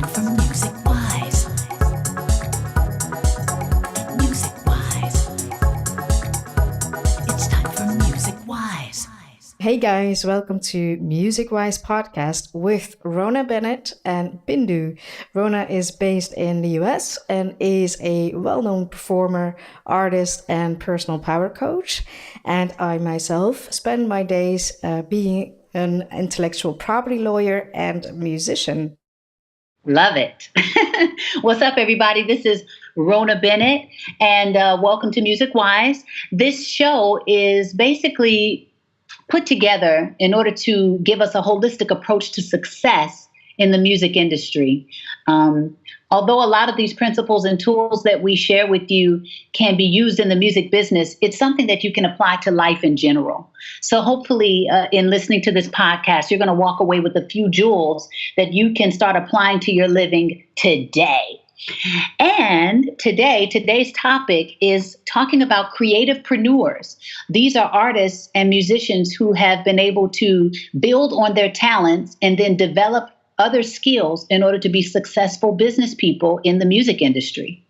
time for Music Wise. Music Wise. It's time for Music Wise. Hey guys, welcome to Music Wise podcast with Rhona, Bennett and Bindu. Rhona is based in the US and is a well-known performer, artist and personal power coach. And I myself spend my days being an intellectual property lawyer and musician. Love it. What's up, everybody? This is Rhona Bennett, and welcome to Music Wise. This show is basically put together in order to give us a holistic approach to success in the music industry. Although a lot of these principles and tools that we share with you can be used in the music business, it's something that you can apply to life in general. So hopefully in listening to this podcast, you're going to walk away with a few jewels that you can start applying to your living today. And today's topic is talking about creativepreneurs. These are artists and musicians who have been able to build on their talents and then develop other skills in order to be successful business people in the music industry.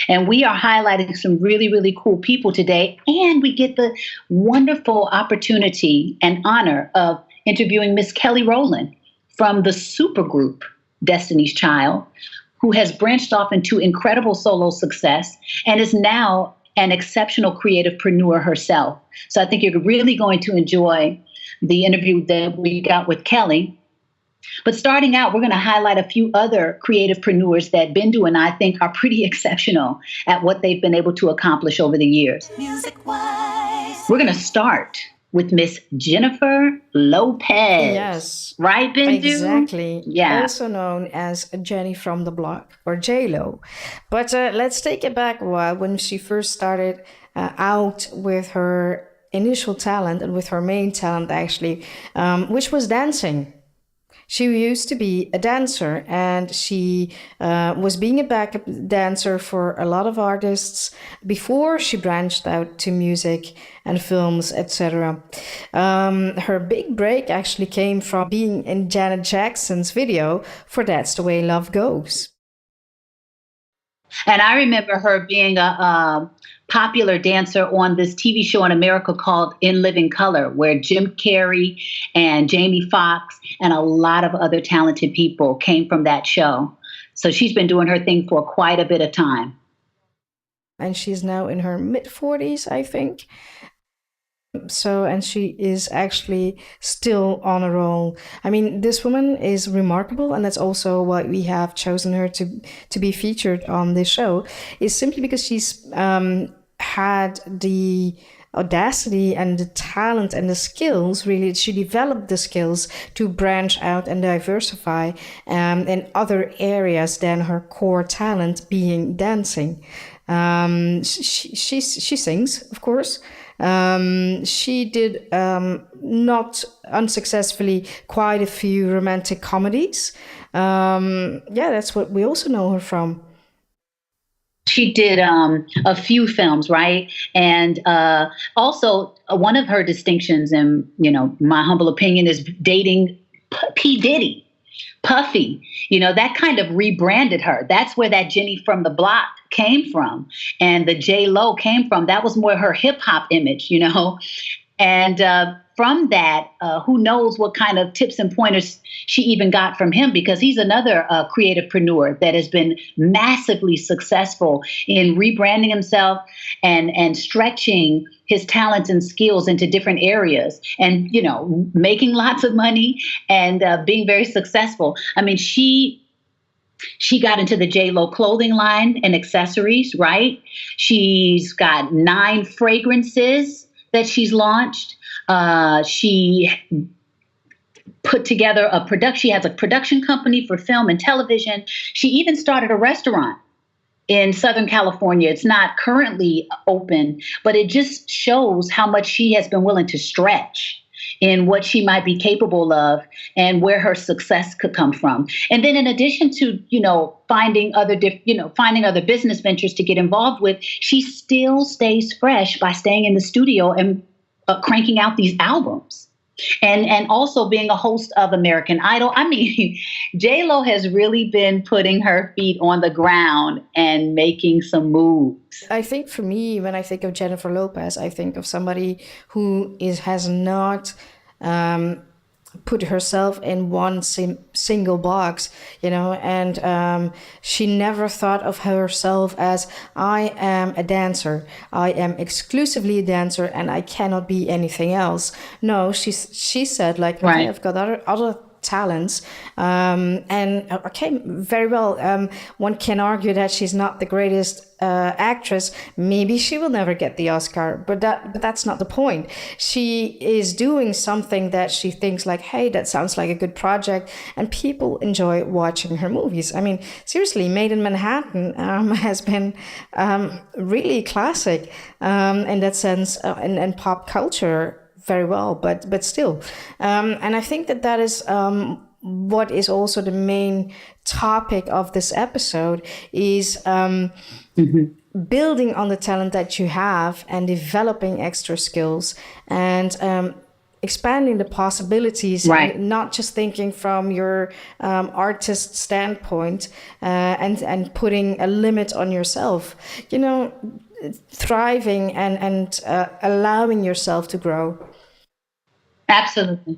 And we are highlighting some really, really cool people today. And we get the wonderful opportunity and honor of interviewing Miss Kelly Rowland from the supergroup Destiny's Child, who has branched off into incredible solo success and is now an exceptional creativepreneur herself. So I think you're really going to enjoy the interview that we got with Kelly. But starting out, we're going to highlight a few other creativepreneurs that Bindu and I think are pretty exceptional at what they've been able to accomplish over the years. Music Wise. We're going to start with Miss Jennifer Lopez. Yes. Right, Bindu? Exactly. Yeah. Also known as Jenny from the Block or J-Lo. But let's take it back a while when she first started out with her initial talent and with her main talent actually, which was dancing. She used to be a dancer and she was being a backup dancer for a lot of artists before she branched out to music and films, etc. Her big break actually came from being in Janet Jackson's video for That's the Way Love Goes. And I remember her being a popular dancer on this TV show in America called In Living Color, where Jim Carrey and Jamie Foxx and a lot of other talented people came from that show. So she's been doing her thing for quite a bit of time. And she's now in her mid-40s, I think. So, and she is actually still on a roll. I mean, this woman is remarkable, and that's also why we have chosen her to be featured on this show, is simply because she's had the audacity and the talent and the skills, really, she developed the skills to branch out and diversify in other areas than her core talent being dancing. She sings, of course. She did not unsuccessfully quite a few romantic comedies. That's what we also know her from. She did a few films, right? And also one of her distinctions, and my humble opinion, is dating P. Diddy. Puffy, that kind of rebranded her. That's where that Jenny from the Block came from. And the J-Lo came from. That was more her hip hop image, And from that, who knows what kind of tips and pointers she even got from him, because he's another creativepreneur that has been massively successful in rebranding himself and stretching his talents and skills into different areas and, making lots of money and being very successful. I mean, she got into the J-Lo clothing line and accessories, right? She's got 9 fragrances that she's launched. She put together she has a production company for film and television. She even started a restaurant in Southern California. It's not currently open, but it just shows how much she has been willing to stretch in what she might be capable of and where her success could come from. And then in addition to, finding other business ventures to get involved with, she still stays fresh by staying in the studio and cranking out these albums. And also being a host of American Idol. I mean, J Lo has really been putting her feet on the ground and making some moves. I think for me, when I think of Jennifer Lopez, I think of somebody who has not put herself in one single box, and she never thought of herself as, I am a dancer. I am exclusively a dancer and I cannot be anything else. No, she said, like, okay, Right. I've got other talents, and okay, very well, one can argue that she's not the greatest actress. Maybe she will never get the Oscar, but that's not the point. She is doing something that she thinks like, hey, that sounds like a good project, and people enjoy watching her movies. I mean, seriously, Made in Manhattan has been really classic in that sense, and pop culture very well, but still. And I think that is what is also the main topic of this episode is building on the talent that you have and developing extra skills and expanding the possibilities, Right. and not just thinking from your artist standpoint, and putting a limit on yourself. Thriving and allowing yourself to grow. Absolutely.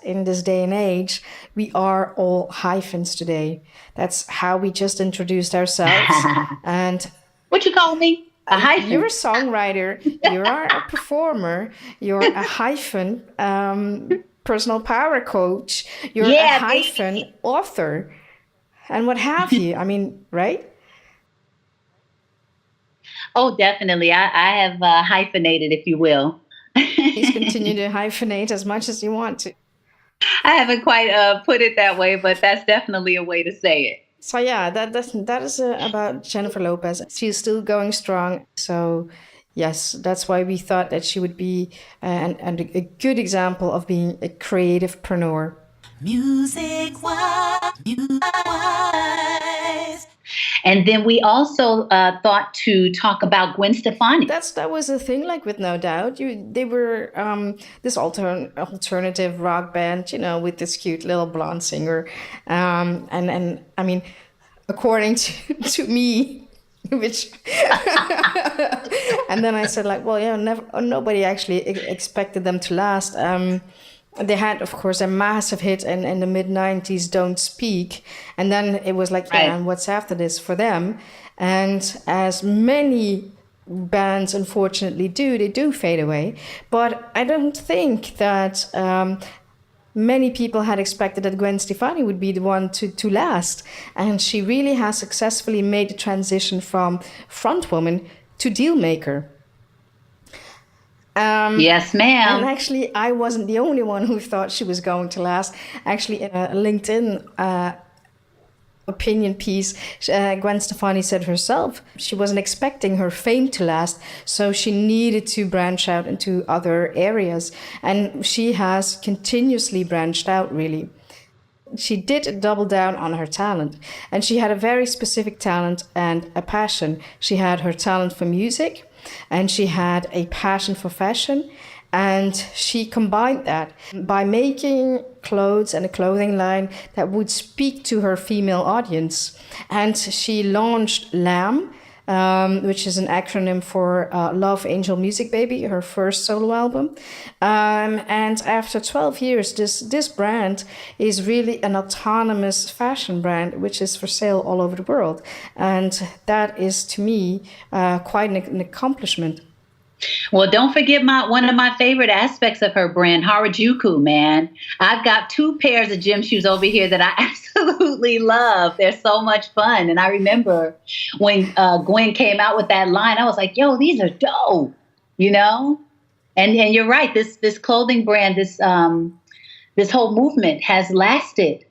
In this day and age, we are all hyphens today. That's how we just introduced ourselves. And What you call me? A hyphen. you're a songwriter, you are a performer, you're a hyphen personal power coach, you're Yeah, a hyphen baby. author, and what have you. I mean, right? Oh, definitely. I have hyphenated, if you will. Please continue to hyphenate as much as you want to. I haven't quite put it that way, but that's definitely a way to say it. So yeah, that is about Jennifer Lopez. She's still going strong. So yes, that's why we thought that she would be and a good example of being a creativepreneur. Music wise, music wise. And then we also thought to talk about Gwen Stefani. That was the thing, like with No Doubt. They were this alternative rock band, with this cute little blonde singer, and I mean, according to me, which, and then I said like, well, yeah, nobody actually expected them to last. They had, of course, a massive hit in the mid-90s, Don't Speak. And then it was like, yeah, Right. and what's after this for them? And as many bands, unfortunately, they do fade away. But I don't think that many people had expected that Gwen Stefani would be the one to last. And she really has successfully made the transition from frontwoman to deal maker. Yes, And ma'am. actually, I wasn't the only one who thought she was going to last. Actually, in a LinkedIn opinion piece, Gwen Stefani said herself she wasn't expecting her fame to last, so she needed to branch out into other areas. And she has continuously branched out, really. She did double down on her talent, and she had a very specific talent and a passion. She had her talent for music, and she had a passion for fashion, and she combined that by making clothes and a clothing line that would speak to her female audience. And she launched LAM, which is an acronym for Love Angel Music Baby, her first solo album. And after 12 years, this brand is really an autonomous fashion brand, which is for sale all over the world. And that is, to me, quite an accomplishment. Well, don't forget one of my favorite aspects of her brand, Harajuku, man. I've got 2 pairs of gym shoes over here that I absolutely love. They're so much fun. And I remember when Gwen came out with that line, I was like, yo, these are dope, And you're right. This clothing brand, this whole movement has lasted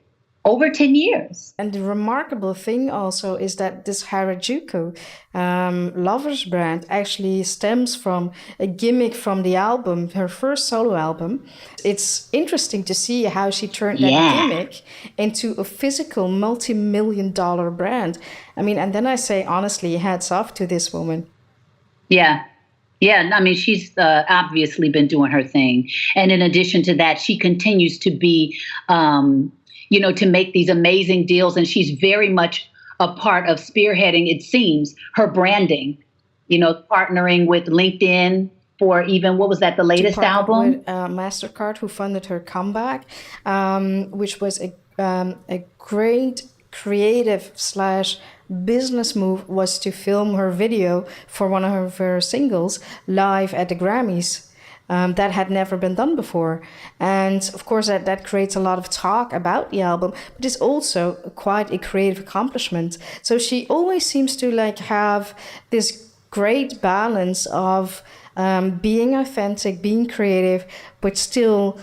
over 10 years. And the remarkable thing also is that this Harajuku lovers brand actually stems from a gimmick from the album, her first solo album. It's interesting to see how she turned that gimmick into a physical multi-million-dollar brand. I mean, and then I say, honestly, hats off to this woman. Yeah. Yeah, I mean, she's obviously been doing her thing. And in addition to that, she continues to be, to make these amazing deals. And she's very much a part of spearheading, it seems, her branding, partnering with LinkedIn for even, what was that, the To latest partner album? with MasterCard, who funded her comeback, which was a great creative slash business move, was to film her video for one of her singles live at the Grammys. That had never been done before. And of course, that creates a lot of talk about the album, but it's also quite a creative accomplishment. So she always seems to have this great balance of being authentic, being creative, but still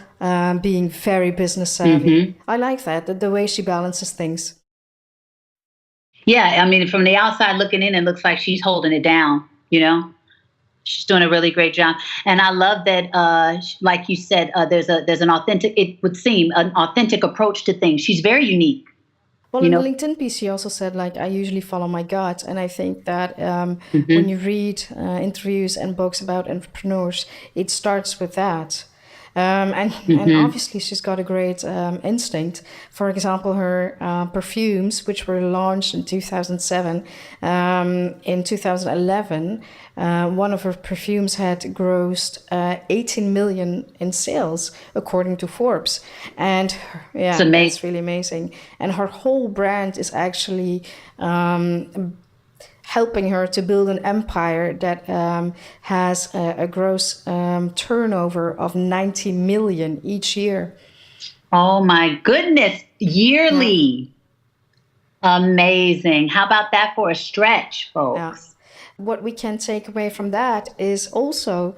being very business savvy. I like that, the way she balances things. Yeah, I mean, from the outside looking in, it looks like she's holding it down. She's doing a really great job. And I love that, like you said, there's an authentic, it would seem, an authentic approach to things. She's very unique. Well, in the LinkedIn piece, she also said, I usually follow my gut. And I think that when you read interviews and books about entrepreneurs, it starts with that. And obviously she's got a great instinct. For example, her perfumes, which were launched in 2007, in 2011, one of her perfumes had grossed 18 million in sales, according to Forbes. And that's really amazing. And her whole brand is actually helping her to build an empire that has a gross turnover of 90 million each year. Oh my goodness, yearly. Yeah. Amazing. How about that for a stretch, folks? Yeah. What we can take away from that is also,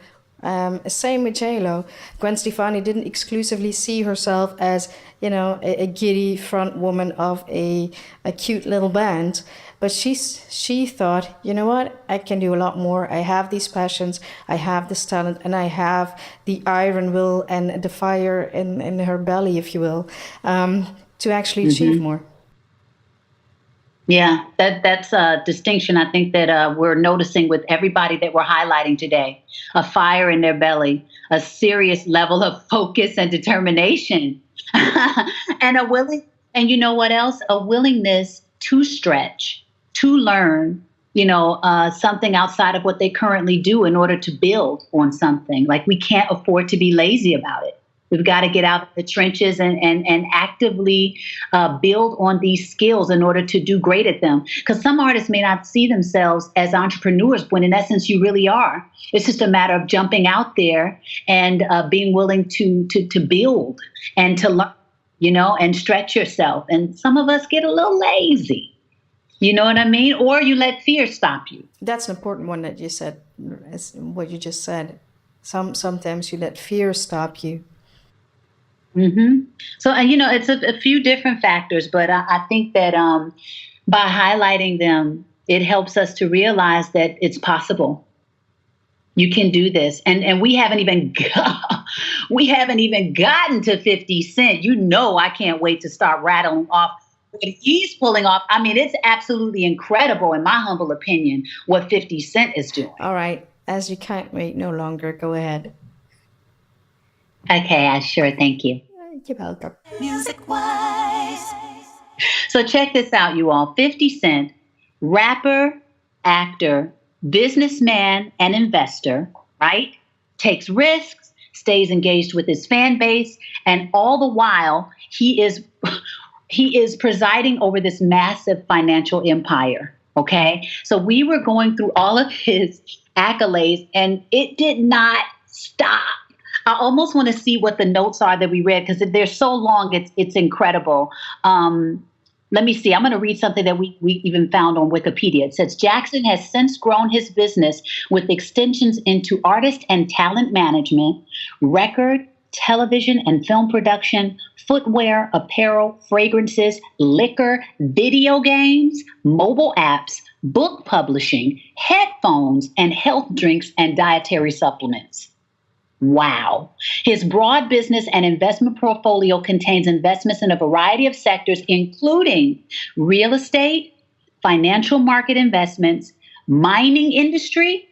same with JLo, Gwen Stefani didn't exclusively see herself as, a giddy front woman of a cute little band. But she thought, you know what, I can do a lot more. I have these passions, I have this talent, and I have the iron will and the fire in her belly, if you will, to actually achieve more. Yeah, that's a distinction I think that we're noticing with everybody that we're highlighting today. A fire in their belly, a serious level of focus and determination, and you know what else? A willingness to stretch, to learn, something outside of what they currently do in order to build on something. Like, we can't afford to be lazy about it. We've got to get out the trenches and actively build on these skills in order to do great at them. Because some artists may not see themselves as entrepreneurs, when in essence you really are. It's just a matter of jumping out there and being willing to build and to learn, and stretch yourself. And some of us get a little lazy. You know what I mean? Or you let fear stop you. That's an important one that you said, what you just said. Sometimes you let fear stop you. Mm-hmm. So, it's a few different factors, but I think that by highlighting them, it helps us to realize that it's possible. You can do this. And we haven't even gotten to 50 Cent. I can't wait to start rattling off what he's pulling off. I mean, it's absolutely incredible, in my humble opinion, what 50 Cent is doing. All right. As you can't wait no longer, go ahead. Okay, sure. Thank you. You're welcome. Music Wise. So check this out, you all. 50 Cent, rapper, actor, businessman, and investor, right? Takes risks, stays engaged with his fan base, and all the while he is presiding over this massive financial empire. Okay. So we were going through all of his accolades and it did not stop. I almost want to see what the notes are that we read, because they're so long. It's incredible. Let me see. I'm going to read something that we even found on Wikipedia. It says, Jackson has since grown his business with extensions into artist and talent management, record, television and film production, footwear, apparel, fragrances, liquor, video games, mobile apps, book publishing, headphones, and health drinks and dietary supplements. Wow. His broad business and investment portfolio contains investments in a variety of sectors, including real estate, financial market investments, mining industry,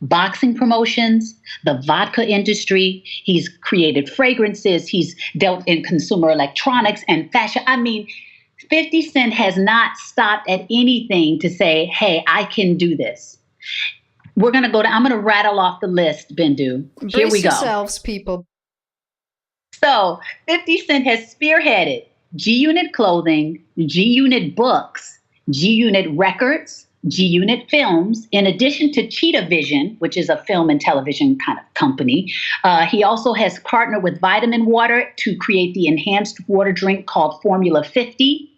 boxing promotions, the vodka industry. He's created fragrances. He's dealt in consumer electronics and fashion. I mean, 50 Cent has not stopped at anything to say, hey, I can do this. I'm going to rattle off the list, Bindu. Here we go. Brace yourselves, people. So 50 Cent has spearheaded G-Unit Clothing, G-Unit Books, G-Unit Records, G-Unit Films, in addition to Cheetah Vision, which is a film and television kind of company. He also has partnered with Vitamin Water to create the enhanced water drink called Formula 50.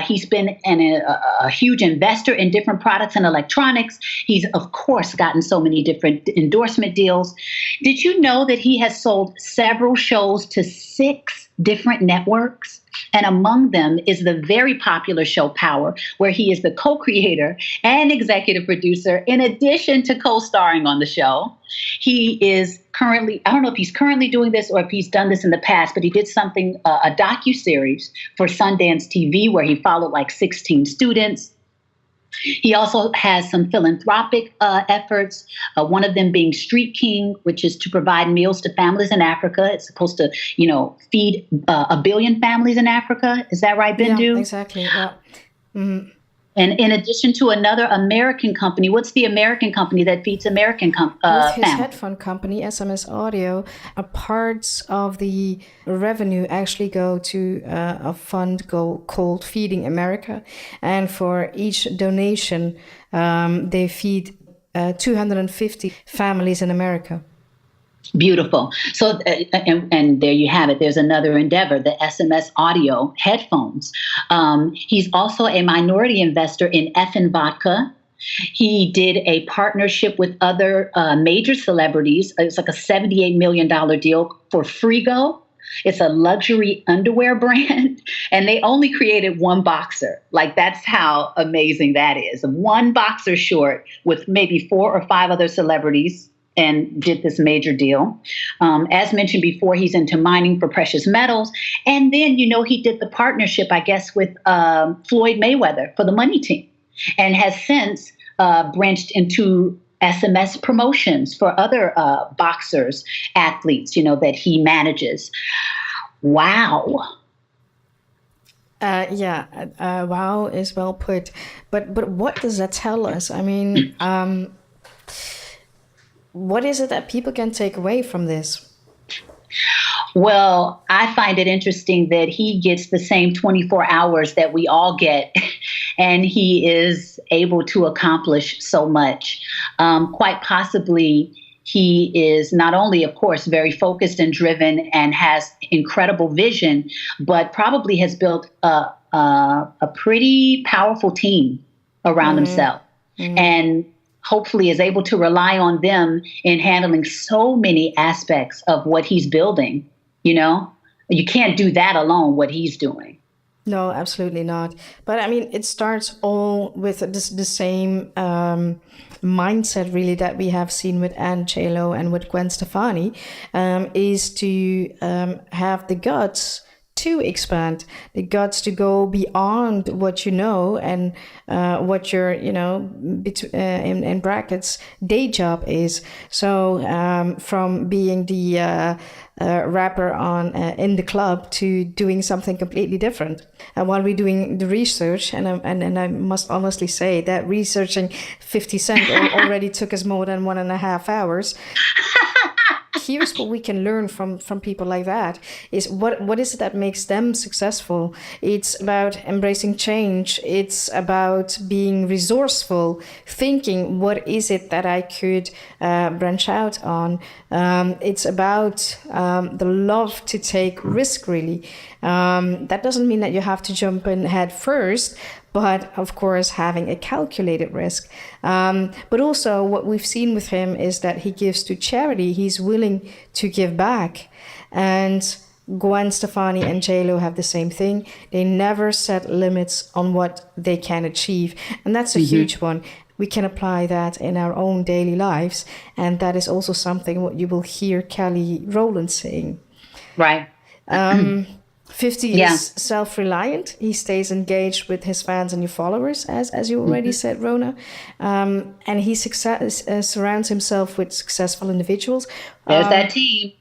He's been a huge investor in different products and electronics. He's, of course, gotten so many different endorsement deals. Did you know that he has sold several shows to 6 different networks? And among them is the very popular show Power, where he is the co-creator and executive producer, in addition to co-starring on the show. He is currently, I don't know if he's currently doing this or if he's done this in the past, but he did something, a docuseries for Sundance TV where he followed like 16 students. He also has some philanthropic efforts, one of them being Street King, which is to provide meals to families in Africa. It's supposed to, feed 1 billion families in Africa. Is that right, Bindu? Yeah, exactly. Yeah. Mm-hmm. And in addition to another American company, what's the American company that feeds American With his families? headphone company, SMS Audio, parts of the revenue actually go to a fund called Feeding America. And for each donation, they feed 250 families in America. Beautiful. So, and there you have it. There's another endeavor, the SMS Audio headphones. He's also a minority investor in Effin Vodka. He did a partnership with other major celebrities. It's like a $78 million deal for Frigo. It's a luxury underwear brand, and they only created one boxer. Like, that's how amazing that is. One boxer short with maybe 4 or 5 other celebrities, and did this major deal. As mentioned before, he's into mining for precious metals. And then, he did the partnership, I guess, with Floyd Mayweather for the Money Team, and has since branched into SMS promotions for other boxers, athletes, that he manages. Wow. Wow is well put. But what does that tell us? I mean, what is it that people can take away from this? Well, I find it interesting that he gets the same 24 hours that we all get, and he is able to accomplish so much. Quite possibly, he is not only, of course, very focused and driven and has incredible vision, but probably has built a pretty powerful team around himself. Mm-hmm. And hopefully is able to rely on them in handling so many aspects of what he's building. You can't do that alone, what he's doing. No, absolutely not. But I mean, it starts all with the same mindset, really, that we have seen with Ann J-Lo and with Gwen Stefani, is to have the guts to expand, the guts to go beyond what you know and what your, in brackets, day job is. So from being the rapper in the club to doing something completely different. And while we're doing the research, and I must honestly say that researching 50 Cent already took us more than 1.5 hours. Here's what we can learn from people like that is what is it that makes them successful. It's about embracing change. It's about being resourceful, thinking what is it that I could branch out on. It's about the love to take risk, really. That doesn't mean that you have to jump in head first, but of course having a calculated risk. But also what we've seen with him is that he gives to charity. He's willing to give back. And Gwen Stefani and J-Lo have the same thing. They never set limits on what they can achieve. And that's a huge one. We can apply that in our own daily lives. And that is also something what you will hear Kelly Rowland saying. Right. 50 Yeah. is self-reliant. He stays engaged with his fans and your followers, as you already said, Rhona. And he surrounds himself with successful individuals. There's that team.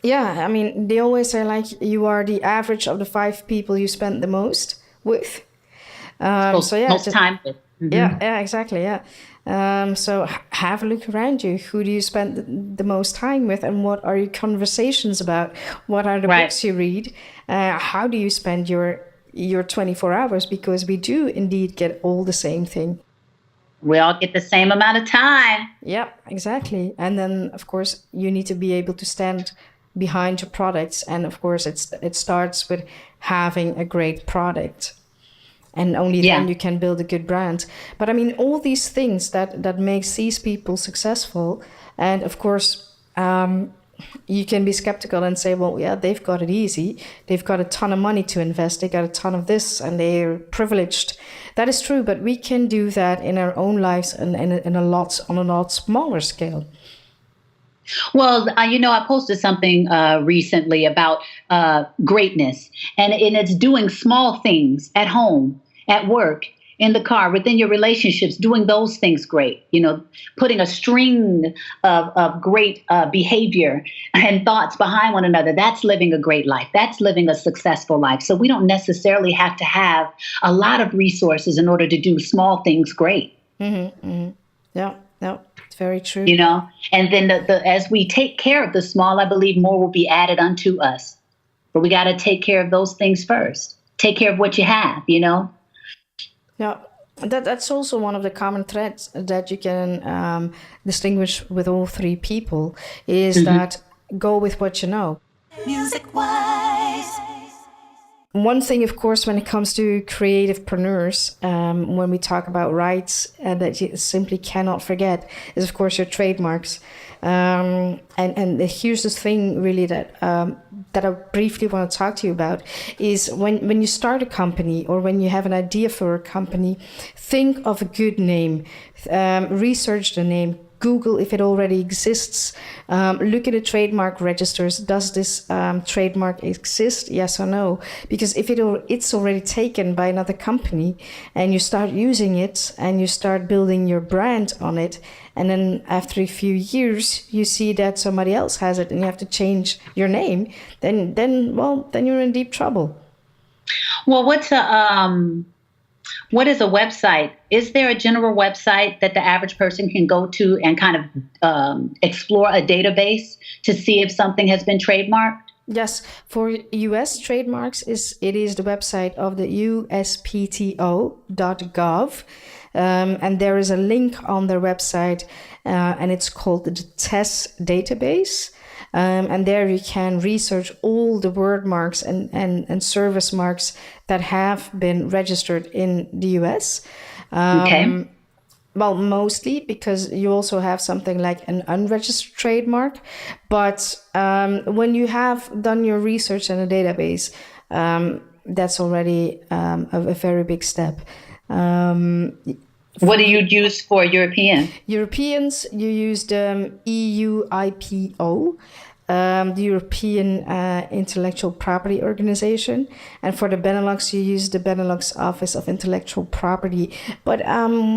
Yeah, I mean, they always say, like, you are the average of the 5 people you spend the most with. Most time with. Yeah, exactly, yeah. So have a look around you. Who do you spend the most time with, and what are your conversations about? What are the books you read? How do you spend your 24 hours? Because we do indeed get all the same thing. We all get the same amount of time. Yeah, exactly. And then, of course, you need to be able to stand behind your products. And of course, it starts with having a great product. And only then you can build a good brand. But I mean, all these things that makes these people successful. And of course, you can be skeptical and say, well, yeah, they've got it easy. They've got a ton of money to invest. They got a ton of this and they're privileged. That is true, but we can do that in our own lives and on a lot smaller scale. Well, I posted something recently about greatness, and it's doing small things at home, at work, in the car, within your relationships, doing those things great, putting a string of great behavior and thoughts behind one another. That's living a great life. That's living a successful life. So we don't necessarily have to have a lot of resources in order to do small things great. Mm-hmm, mm-hmm. Yeah, no. Very true. And then as we take care of the small, I believe more will be added unto us. But we got to take care of those things first. Take care of what you have, Yeah, that's also one of the common threads that you can distinguish with all 3 people is that go with what you know. Music wise. One thing, of course, when it comes to creativepreneurs, when we talk about rights, that you simply cannot forget is, of course, your trademarks. And here's the thing, really, that I briefly want to talk to you about is when you start a company or when you have an idea for a company, think of a good name, research the name. Google if it already exists. Look at the trademark registers. Does this trademark exist? Yes or no? Because if it's already taken by another company and you start using it and you start building your brand on it, and then after a few years you see that somebody else has it and you have to change your name, then you're in deep trouble. Well, what is a website? Is there a general website that the average person can go to and kind of explore a database to see if something has been trademarked? Yes, for US trademarks, it is the website of the uspto.gov. And there is a link on their website and it's called the TESS database. And there you can research all the word marks and service marks that have been registered in the US. Okay. Well, mostly because you also have something like an unregistered trademark. But when you have done your research in a database, that's already a very big step. What do you use for European? Europeans, you use the EUIPO, the European Intellectual Property Organization. And for the Benelux, you use the Benelux Office of Intellectual Property. But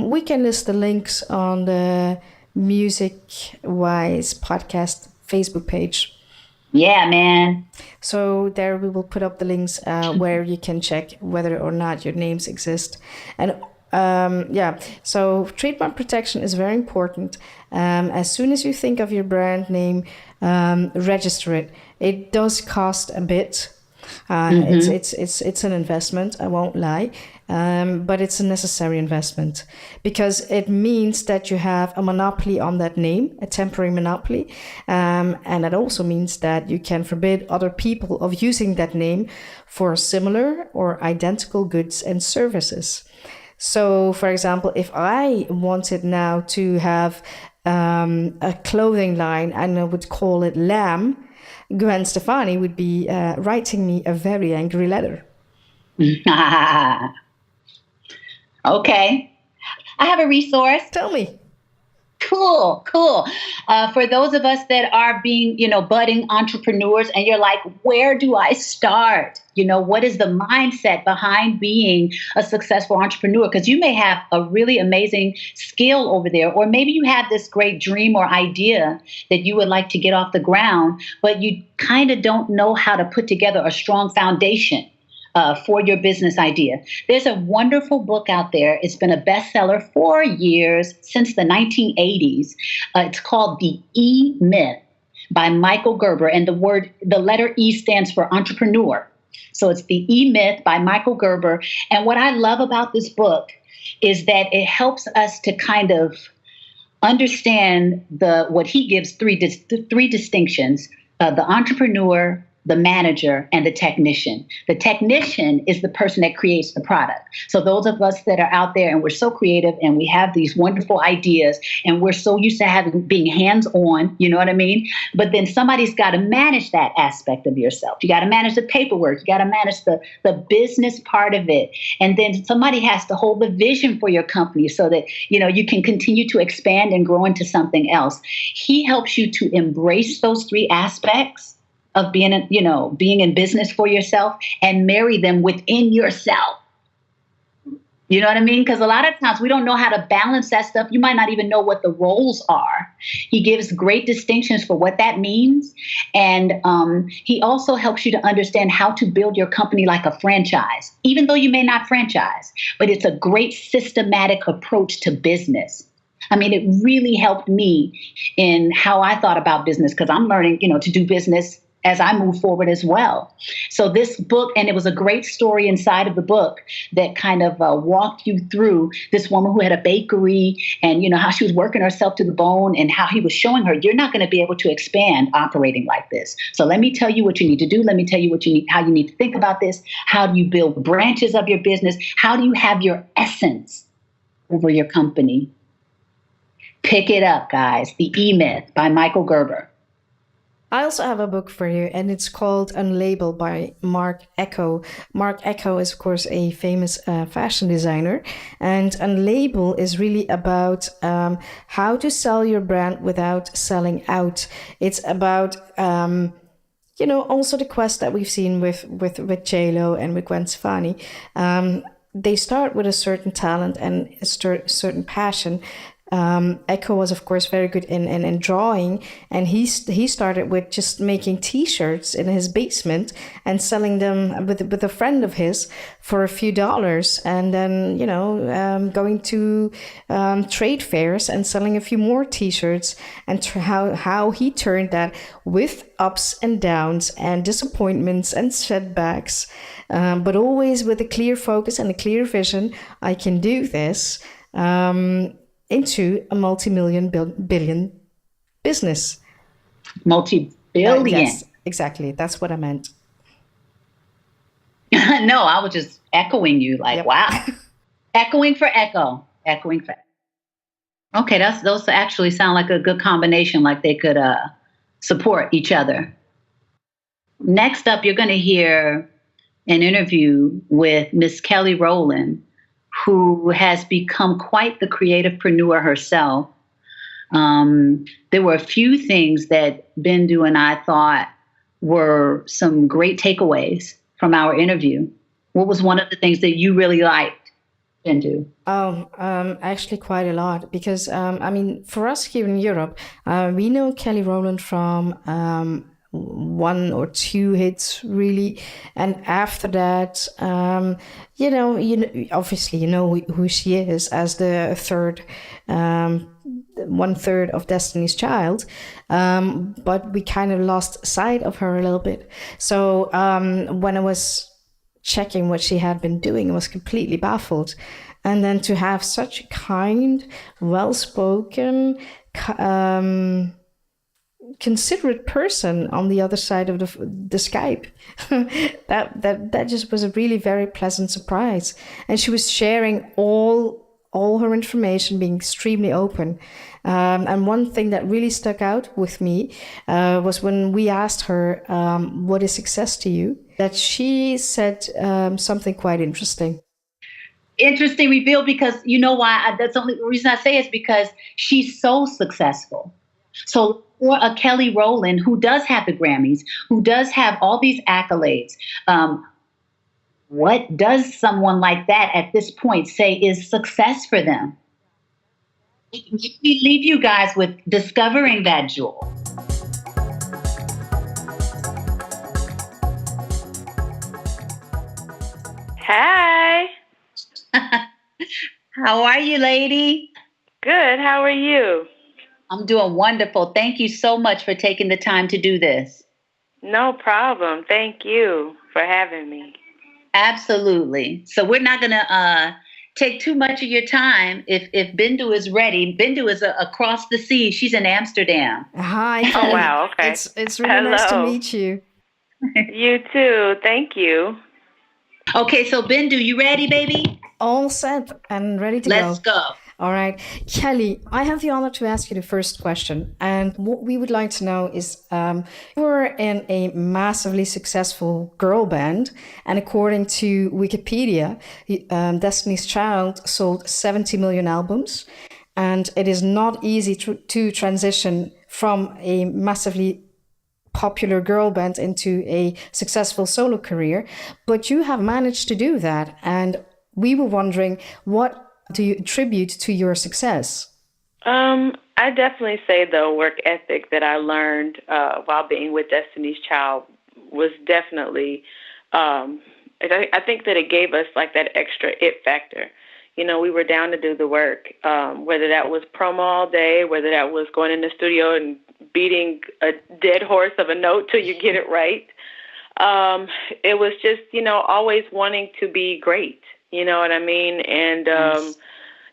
we can list the links on the Music Wise podcast Facebook page. Yeah, man. So there we will put up the links where you can check whether or not your names exist. And so trademark protection is very important. As soon as you think of your brand name, register it. It does cost a bit. It's an investment, I won't lie, but it's a necessary investment because it means that you have a monopoly on that name, a temporary monopoly, and that also means that you can forbid other people of using that name for similar or identical goods and services. So, for example, if I wanted now to have a clothing line and I would call it Lamb, Gwen Stefani would be writing me a very angry letter. Okay. I have a resource. Tell me. Cool, cool. For those of us that are being, budding entrepreneurs, and you're like, where do I start? What is the mindset behind being a successful entrepreneur? Because you may have a really amazing skill over there, or maybe you have this great dream or idea that you would like to get off the ground, but you kind of don't know how to put together a strong foundation for your business idea. There's a wonderful book out there. It's been a bestseller for years, since the 1980s. It's called The E Myth by Michael Gerber. And the letter E stands for entrepreneur. So it's The E Myth by Michael Gerber. And what I love about this book is that it helps us to kind of understand what he gives three distinctions: the entrepreneur, the manager, and the technician. The technician is the person that creates the product. So those of us that are out there and we're so creative and we have these wonderful ideas and we're so used to being hands-on, you know what I mean? But then somebody's got to manage that aspect of yourself. You got to manage the paperwork. You got to manage the business part of it. And then somebody has to hold the vision for your company so that, you can continue to expand and grow into something else. He helps you to embrace those three aspects of being in business for yourself, and marry them within yourself. You know what I mean? Because a lot of times we don't know how to balance that stuff. You might not even know what the roles are. He gives great distinctions for what that means. And he also helps you to understand how to build your company like a franchise, even though you may not franchise. But it's a great systematic approach to business. I mean, it really helped me in how I thought about business, because I'm learning, to do business as I move forward as well. So this book, and it was a great story inside of the book that kind of walked you through this woman who had a bakery, and how she was working herself to the bone, and how he was showing her, you're not going to be able to expand operating like this. So let me tell you what you need to do. Let me tell you how you need to think about this. How do you build branches of your business? How do you have your essence over your company? Pick it up, guys. The E-Myth by Michael Gerber. I also have a book for you, and it's called Unlabeled by Mark Ecko. Mark Ecko is, of course, a famous fashion designer, and Unlabeled is really about how to sell your brand without selling out. It's about also the quest that we've seen with J-Lo and with Gwen Stefani. They start with a certain talent and a certain passion. Echo was, of course, very good in drawing, and he started with just making T-shirts in his basement and selling them with a friend of his for a few dollars, and then going to trade fairs and selling a few more T-shirts, and how he turned that with ups and downs and disappointments and setbacks, but always with a clear focus and a clear vision. I can do this. Into a multi-million billion business. Multi-billion. Yes, exactly. That's what I meant. No, I was just echoing you like, yep. Wow. Echoing for echo. Okay, those actually sound like a good combination, like they could support each other. Next up, you're going to hear an interview with Miss Kelly Rowland, who has become quite the creativepreneur herself. There were a few things that Bindu and I thought were some great takeaways from our interview. What was one of the things that you really liked, Bindu? Actually quite a lot, because, for us here in Europe, we know Kelly Rowland from one or two hits really, and after that obviously who she is as the third 1/3 of Destiny's Child, but we kind of lost sight of her a little bit. So when I was checking what she had been doing, I was completely baffled. And then to have such a kind, well-spoken, considerate person on the other side of the Skype, that just was a really very pleasant surprise. And she was sharing all her information, being extremely open. And one thing that really stuck out with me was when we asked her, what is success to you? That she said something quite interesting. Interesting reveal because you know why? That's the only reason I say is because she's so successful. So for a Kelly Rowland who does have the Grammys, who does have all these accolades, what does someone like that at this point say is success for them? We leave you guys with discovering that jewel. Hi. How are you, lady? Good. How are you? I'm doing wonderful. Thank you so much for taking the time to do this. No problem. Thank you for having me. Absolutely. So we're not going to take too much of your time. If Bindu is ready, Bindu is across the sea. She's in Amsterdam. Hi. Oh, Kelly. wow. Okay. It's really nice to meet you. You too. Thank you. Okay, so Bindu, you ready, baby? All set and ready to Let's go. All right. Kelly, I have the honor to ask you the first question. And what we would like to know is you were in a massively successful girl band. And according to Wikipedia, Destiny's Child sold 70 million albums. And it is not easy to transition from a massively popular girl band into a successful solo career. But you have managed to do that. And we were wondering, what do you attribute to your success? I definitely say the work ethic that I learned while being with Destiny's Child was definitely, I think that it gave us like that extra it factor. You know, we were down to do the work, whether that was promo all day, whether that was going in the studio and beating a dead horse of a note till you get it right. It was just, you know, always wanting to be great. You know what I mean? And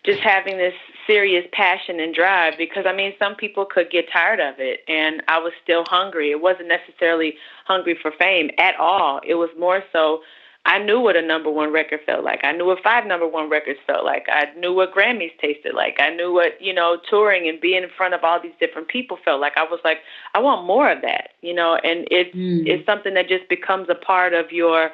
just having this serious passion and drive because, I mean, some people could get tired of it, and I was still hungry. It wasn't necessarily hungry for fame at all. It was more so I knew what a number one record felt like. I knew what 5 number one records felt like. I knew what Grammys tasted like. I knew what, you know, touring and being in front of all these different people felt like. I was like, I want more of that, you know, and it's something that just becomes a part of your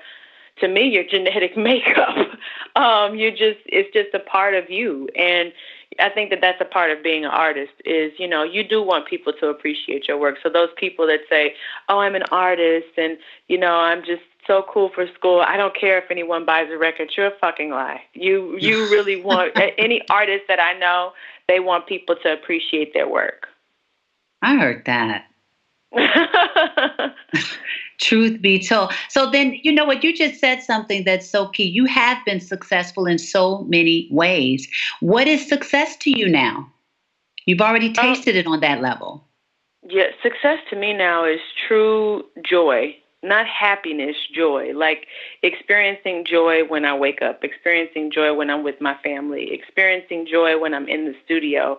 genetic makeup. It's just a part of you. And I think that that's a part of being an artist is, you know, you do want people to appreciate your work. So those people that say, oh, I'm an artist and, you know, I'm just so cool for school. I don't care if anyone buys a record. You're a fucking lie. You really want any artist that I know, they want people to appreciate their work. I heard that. Truth be told. So then, you know what? You just said something that's so key. You have been successful in so many ways. What is success to you now? You've already tasted it on that level. Yeah, success to me now is true joy, not happiness, joy. Like experiencing joy when I wake up, experiencing joy when I'm with my family, experiencing joy when I'm in the studio.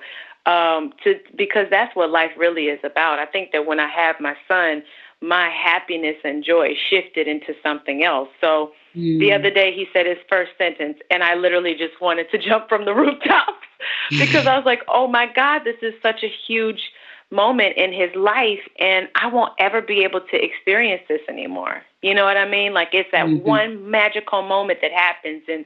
Because that's what life really is about. I think that when I have my son, my happiness and joy shifted into something else. So the other day he said his first sentence and I literally just wanted to jump from the rooftops because I was like, oh my God, this is such a huge moment in his life and I won't ever be able to experience this anymore. You know what I mean? Like it's that one magical moment that happens and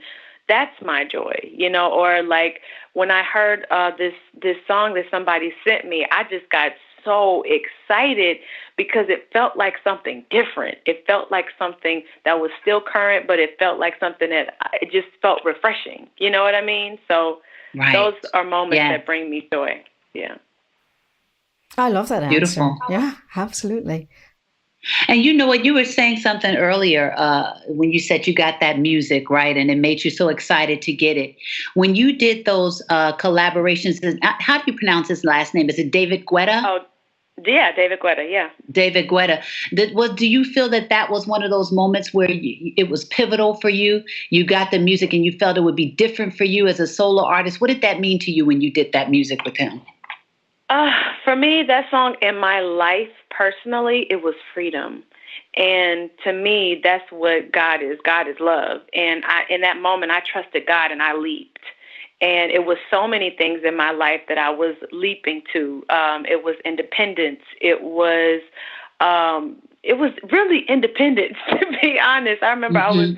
that's my joy, you know, or like when I heard this song that somebody sent me, I just got so excited because it felt like something different. It felt like something that was still current, but it felt like something that it just felt refreshing. You know what I mean? So those are moments that bring me joy. Yeah. I love that answer. Beautiful. Yeah, absolutely. And you know what? You were saying something earlier when you said you got that music, right? And it made you so excited to get it. When you did those collaborations, how do you pronounce his last name? Is it David Guetta? Oh, yeah, David Guetta, yeah. David Guetta. Do you feel that was one of those moments where it was pivotal for you? You got the music and you felt it would be different for you as a solo artist. What did that mean to you when you did that music with him? For me, that song in my life, personally, it was freedom. And to me, that's what God is. God is love. And in that moment, I trusted God and I leaped. And it was so many things in my life that I was leaping to. It was independence. It was really independence, to be honest. I remember I was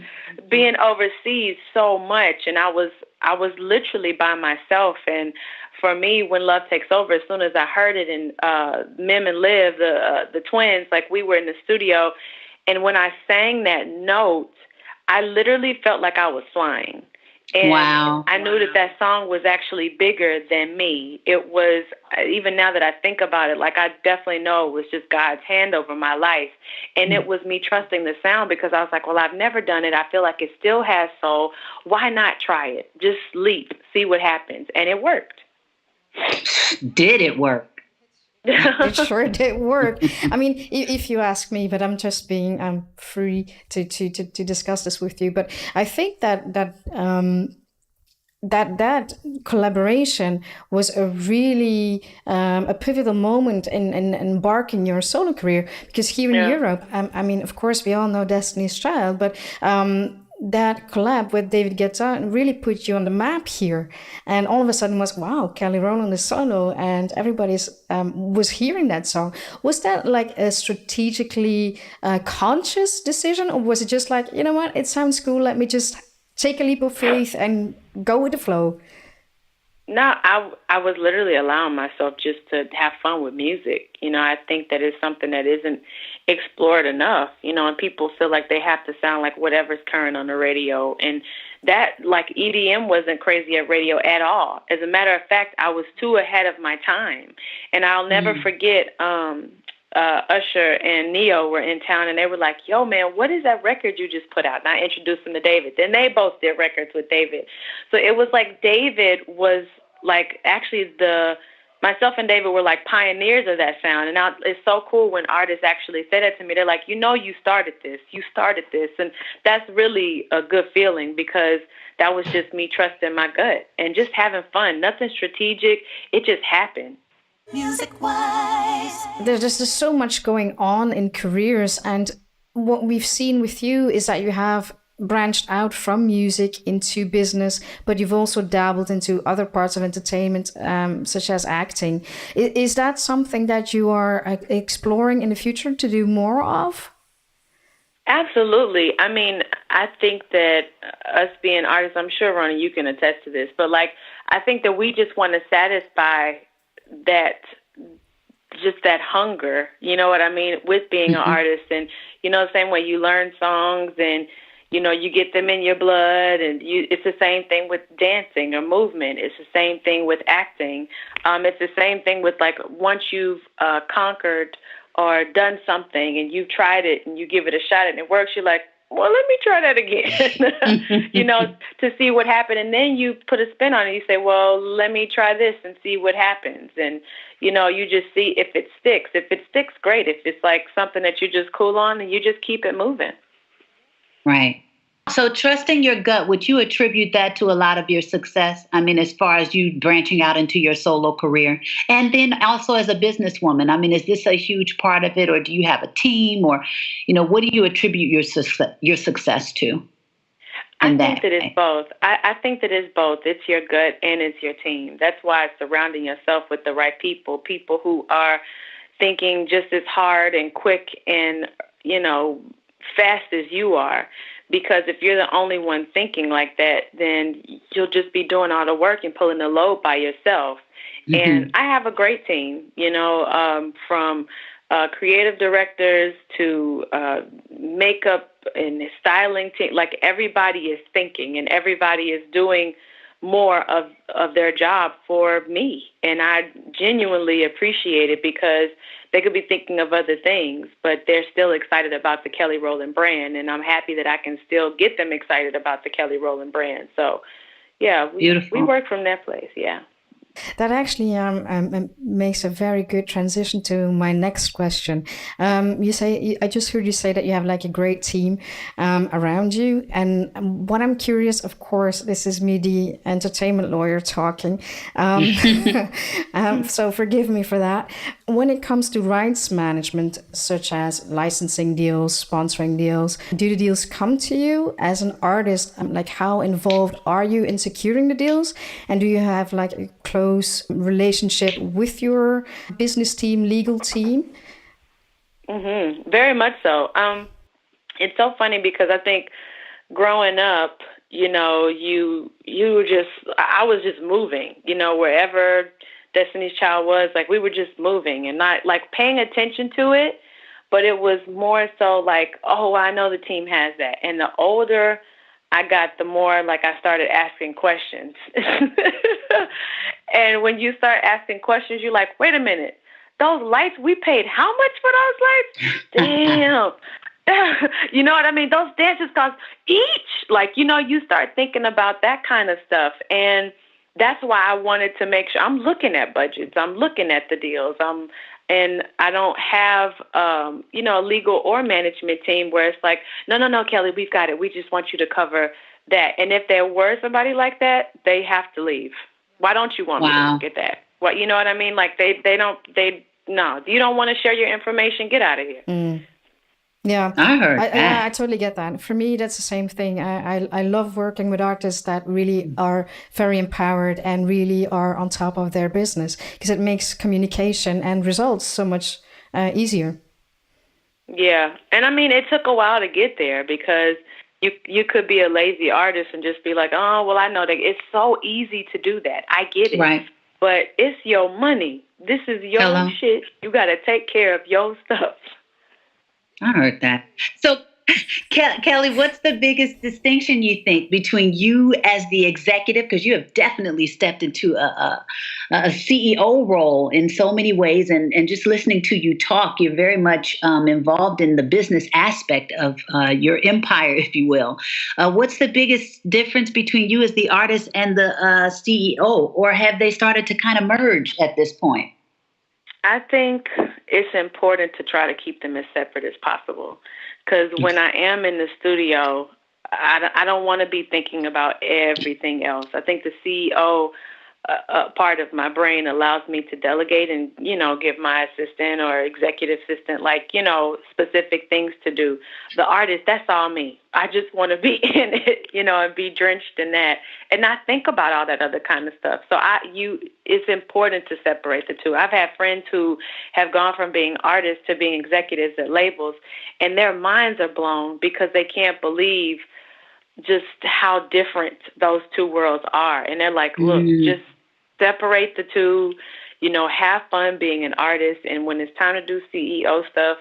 being overseas so much, and I was literally by myself. And for me, when Love Takes Over, as soon as I heard it, and Mim and Liv, the twins, like we were in the studio, and when I sang that note, I literally felt like I was flying. And wow. I knew that song was actually bigger than me. It was, even now that I think about it, like I definitely know it was just God's hand over my life. And it was me trusting the sound, because I was like, well, I've never done it. I feel like it still has soul. Why not try it? Just leap, see what happens. And it worked. Did it work? It sure did work. I mean, if you ask me, but I'm just being free to discuss this with you. But I think that collaboration was a really a pivotal moment in embarking your solo career, because here in Europe, I mean, of course, we all know Destiny's Child, but that collab with David Guetta really put you on the map here, and all of a sudden was, wow, Kelly Rowland is solo, and everybody's was hearing that song. Was that like a strategically conscious decision, or was it just like, you know what, it sounds cool, let me just take a leap of faith and go with the flow? No, I was literally allowing myself just to have fun with music. You know, I think that is something that isn't explored enough, you know, and people feel like they have to sound like whatever's current on the radio. And that, like, EDM wasn't crazy at radio at all. As a matter of fact, I was too ahead of my time. And I'll never forget, Usher and Neo were in town, and they were like, yo, man, what is that record you just put out? And I introduced them to David. Then they both did records with David. So it was like David was like, actually myself and David were like pioneers of that sound. And now it's so cool when artists actually say that to me. They're like, you know, you started this. And that's really a good feeling, because that was just me trusting my gut and just having fun. Nothing strategic. It just happened. Music wise. There's just so much going on in careers, and what we've seen with you is that you have branched out from music into business, but you've also dabbled into other parts of entertainment, such as acting. Is that something that you are exploring in the future to do more of? Absolutely. I mean, I think that us being artists, I'm sure, Rhona, you can attest to this, but like, I think that we just want to satisfy that hunger, you know what I mean, with being an artist. And, you know, the same way you learn songs and, you know, you get them in your blood, and it's the same thing with dancing or movement. It's the same thing with acting. It's the same thing with, like, once you've conquered or done something and you've tried it and you give it a shot and it works, you're like, well, let me try that again, you know, to see what happened. And then you put a spin on it. You say, well, let me try this and see what happens. And, you know, you just see if it sticks. If it sticks, great. If it's like something that you just cool on, and you just keep it moving. Right. So trusting your gut, would you attribute that to a lot of your success? I mean, as far as you branching out into your solo career, and then also as a businesswoman, I mean, is this a huge part of it, or do you have a team, or, you know, what do you attribute your success to? I think that it's both. I think that it's both. It's your gut and it's your team. That's why surrounding yourself with the right people who are thinking just as hard and quick and, you know, fast as you are. Because if you're the only one thinking like that, then you'll just be doing all the work and pulling the load by yourself. Mm-hmm. And I have a great team, you know, from creative directors to makeup and styling team. Like, everybody is thinking and everybody is doing more of their job for me. And I genuinely appreciate it, because they could be thinking of other things, but they're still excited about the Kelly Rowland brand. And I'm happy that I can still get them excited about the Kelly Rowland brand. So, yeah, we work from that place. Yeah. That actually makes a very good transition to my next question. I just heard you say that you have like a great team around you. And what I'm curious, of course, this is me, the entertainment lawyer, talking. So forgive me for that. When it comes to rights management, such as licensing deals, sponsoring deals, do the deals come to you as an artist? Like, how involved are you in securing the deals? And do you have like a close relationship with your business team, legal team? Mm-hmm. Very much so. It's so funny, because I think growing up, I was just moving, wherever Destiny's Child was, like we were just moving and not like paying attention to it, but it was more so like, oh, I know the team has that. And the older I got, the more like I started asking questions. And when you start asking questions, you're like, wait a minute, those lights, we paid how much for those lights? Damn. You know what I mean? Those dances cost each. Like, you start thinking about that kind of stuff. And that's why I wanted to make sure I'm looking at budgets. I'm looking at the deals. And I don't have, a legal or management team where it's like, no, Kelly, we've got it. We just want you to cover that. And if there were somebody like that, they have to leave. Why don't you want me to look at that? What, you know what I mean? Like no, you don't want to share your information. Get out of here. Mm. Yeah, I heard that. I totally get that. For me, that's the same thing. I love working with artists that really are very empowered and really are on top of their business, because it makes communication and results so much easier. Yeah, and I mean, it took a while to get there, because you could be a lazy artist and just be like, oh, well, I know that it's so easy to do that. I get it. Right. But it's your money. This is your shit. You got to take care of your stuff. I heard that. So, Kelly, what's the biggest distinction you think between you as the executive, because you have definitely stepped into a CEO role in so many ways, and just listening to you talk, you're very much involved in the business aspect of your empire, if you will. What's the biggest difference between you as the artist and the CEO, or have they started to kind of merge at this point? I think it's important to try to keep them as separate as possible, because when I am in the studio, I don't want to be thinking about everything else. I think the CEO part of my brain allows me to delegate and, give my assistant or executive assistant, specific things to do. The artist, that's all me. I just want to be in it, and be drenched in that and not think about all that other kind of stuff. So it's important to separate the two. I've had friends who have gone from being artists to being executives at labels, and their minds are blown because they can't believe just how different those two worlds are. And they're like, look, just separate the two, have fun being an artist. And when it's time to do CEO stuff,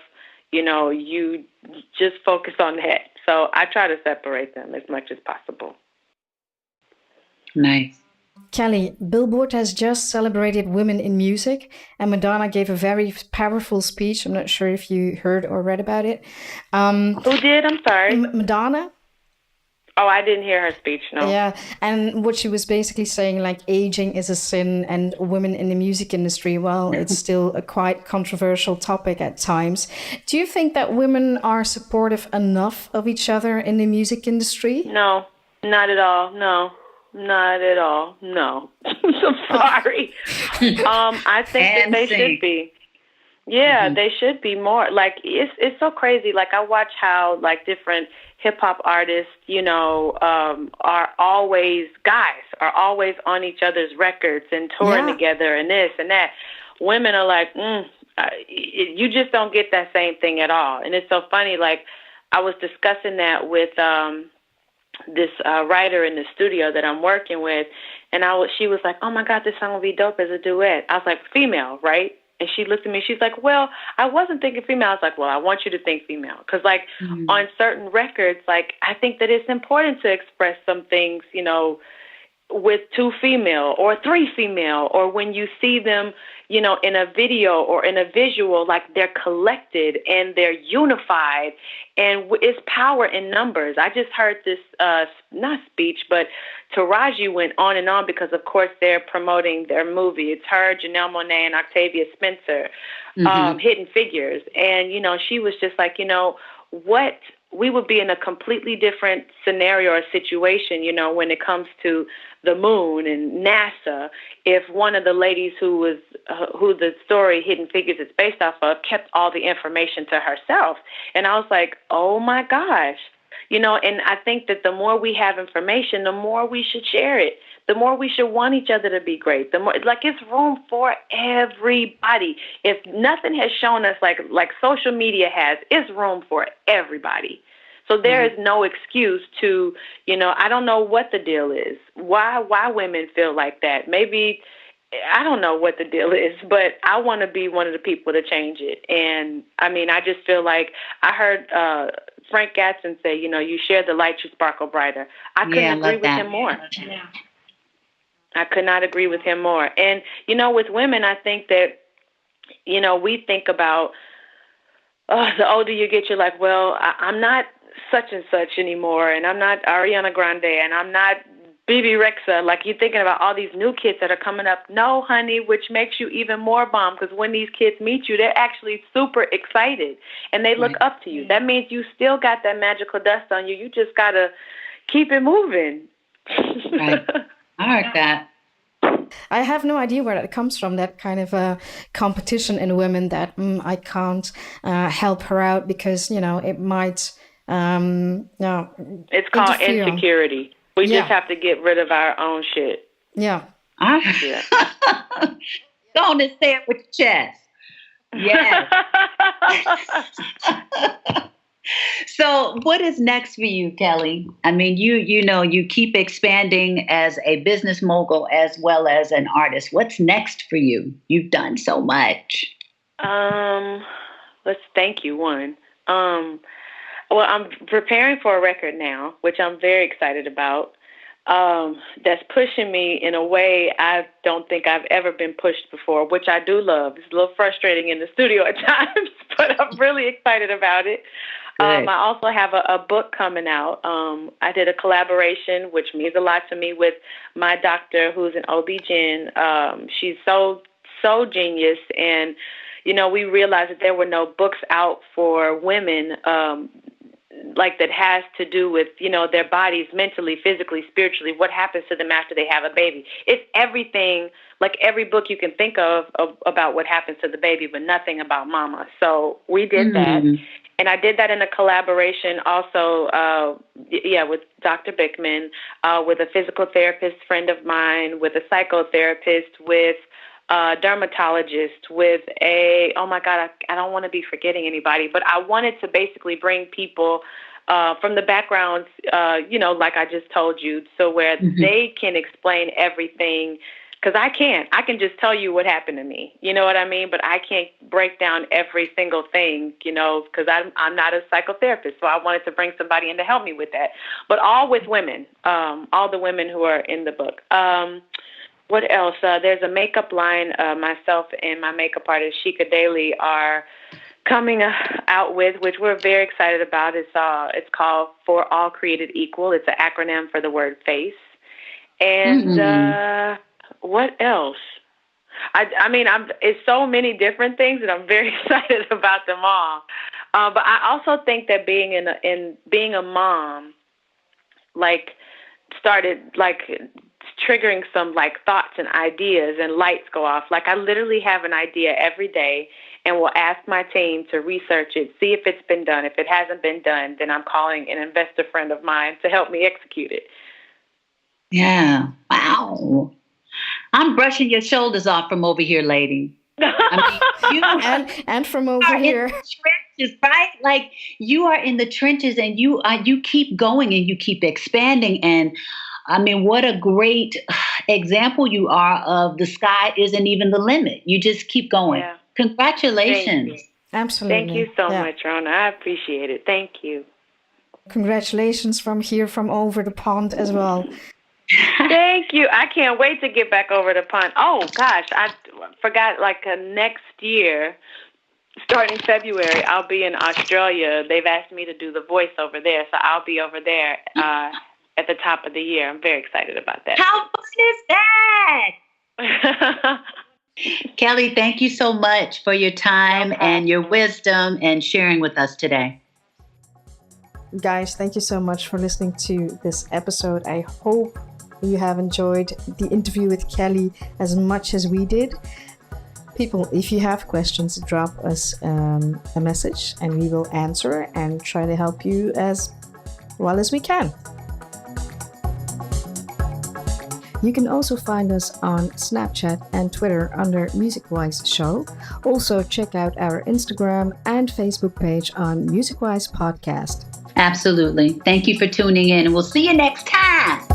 you just focus on that. So I try to separate them as much as possible. Nice. Kelly, Billboard has just celebrated women in music, and Madonna gave a very powerful speech. I'm not sure if you heard or read about it. Who did? I'm sorry. Madonna. Oh, I didn't hear her speech, no. Yeah, and what she was basically saying, like, aging is a sin, and women in the music industry, well, it's still a quite controversial topic at times. Do you think that women are supportive enough of each other in the music industry? No, not at all, no. Not at all, no. I'm sorry. I think that they should be. Yeah, they should be more. Like, it's so crazy. Like, I watch how, like, different hip-hop artists, are always on each other's records and touring together and this and that. Women are like, you just don't get that same thing at all. And it's so funny. Like, I was discussing that with this writer in the studio that I'm working with, and she was like, oh, my God, this song would be dope as a duet. I was like, female, right? And she looked at me, she's like, well, I wasn't thinking female. I was like, well, I want you to think female. Because, like, on certain records, like, I think that it's important to express some things, with two female or three female, or when you see them, in a video or in a visual, like, they're collected and they're unified, and it's power in numbers. I just heard this, not speech, but Taraji went on and on because, of course, they're promoting their movie. It's her, Janelle Monáe, and Octavia Spencer, Hidden Figures. And, she was just like, what we would be in a completely different scenario or situation, when it comes to the moon and NASA, if one of the ladies who the story Hidden Figures is based off of kept all the information to herself. And I was like, oh my gosh, and I think that the more we have information, the more we should share it. The more we should want each other to be great. The more, like, it's room for everybody. If nothing has shown us like social media has, it's room for everybody. So there is no excuse to, I don't know what the deal is. Why women feel like that? Maybe, I don't know what the deal is, but I want to be one of the people to change it. And I mean, I just feel like I heard Frank Gatson say, you share the light, you sparkle brighter. I couldn't agree with him more. Yeah. I could not agree with him more. And, with women, I think that, we think about, the older you get, you're like, well, I'm not such and such anymore, and I'm not Ariana Grande, and I'm not BB Rexa. Like, you're thinking about all these new kids that are coming up. No, honey, which makes you even more bomb, because when these kids meet you, they're actually super excited, and they look up to you. That means you still got that magical dust on you. You just got to keep it moving. Right. I heard that. I have no idea where that comes from, that kind of competition in women that I can't help her out because, it might, It's called insecurity. We just have to get rid of our own shit. Yeah. Yeah. Go on and say it with your chest. Yes. So what is next for you, Kelly? I mean, you keep expanding as a business mogul as well as an artist. What's next for you? You've done so much. Let's thank you, one. Well, I'm preparing for a record now, which I'm very excited about. That's pushing me in a way I don't think I've ever been pushed before, which I do love. It's a little frustrating in the studio at times, but I'm really excited about it. I also have a book coming out. I did a collaboration, which means a lot to me, with my doctor, who's an OB-GYN. She's so genius. And, we realized that there were no books out for women, like that has to do with, their bodies mentally, physically, spiritually, what happens to them after they have a baby. It's everything, like every book you can think of about what happens to the baby, but nothing about mama. So we did that. And I did that in a collaboration also, with Dr. Bickman, with a physical therapist friend of mine, with a psychotherapist, with a dermatologist, with I don't want to be forgetting anybody, but I wanted to basically bring people from the backgrounds, like I just told you, so where they can explain everything. Because I can't. I can just tell you what happened to me. You know what I mean? But I can't break down every single thing, because I'm not a psychotherapist. So I wanted to bring somebody in to help me with that. But all with women, all the women who are in the book. What else? There's a makeup line myself and my makeup artist, Sheikah Daly, are coming out with, which we're very excited about. It's called For All Created Equal. It's an acronym for the word face. And... what else? I mean, it's so many different things, and I'm very excited about them all. But I also think that being a mom, started triggering some thoughts and ideas, and lights go off. I literally have an idea every day, and will ask my team to research it, see if it's been done. If it hasn't been done, then I'm calling an investor friend of mine to help me execute it. Yeah. Wow. I'm brushing your shoulders off from over here, lady. I mean, and from over here. In the trenches, right? You are in the trenches, and you keep going and you keep expanding. And I mean, what a great example you are of the sky isn't even the limit. You just keep going. Yeah. Congratulations. Thank you. Absolutely. Thank you so much, Rhona. I appreciate it. Thank you. Congratulations from over the pond as well. Thank you. I can't wait to get back over the pond. Oh, gosh, I forgot, next year, starting February, I'll be in Australia. They've asked me to do the voice over there, so I'll be over there at the top of the year. I'm very excited about that. How fun is that? Kelly, thank you so much for your time and your wisdom and sharing with us today. Guys, thank you so much for listening to this episode. I hope you have enjoyed the interview with Kelly as much as we did. People, if you have questions, drop us a message and we will answer and try to help you as well as we can. You can also find us on Snapchat and Twitter under MusicWise Show. Also check out our Instagram and Facebook page on MusicWise Podcast. Absolutely. Thank you for tuning in, and we'll see you next time.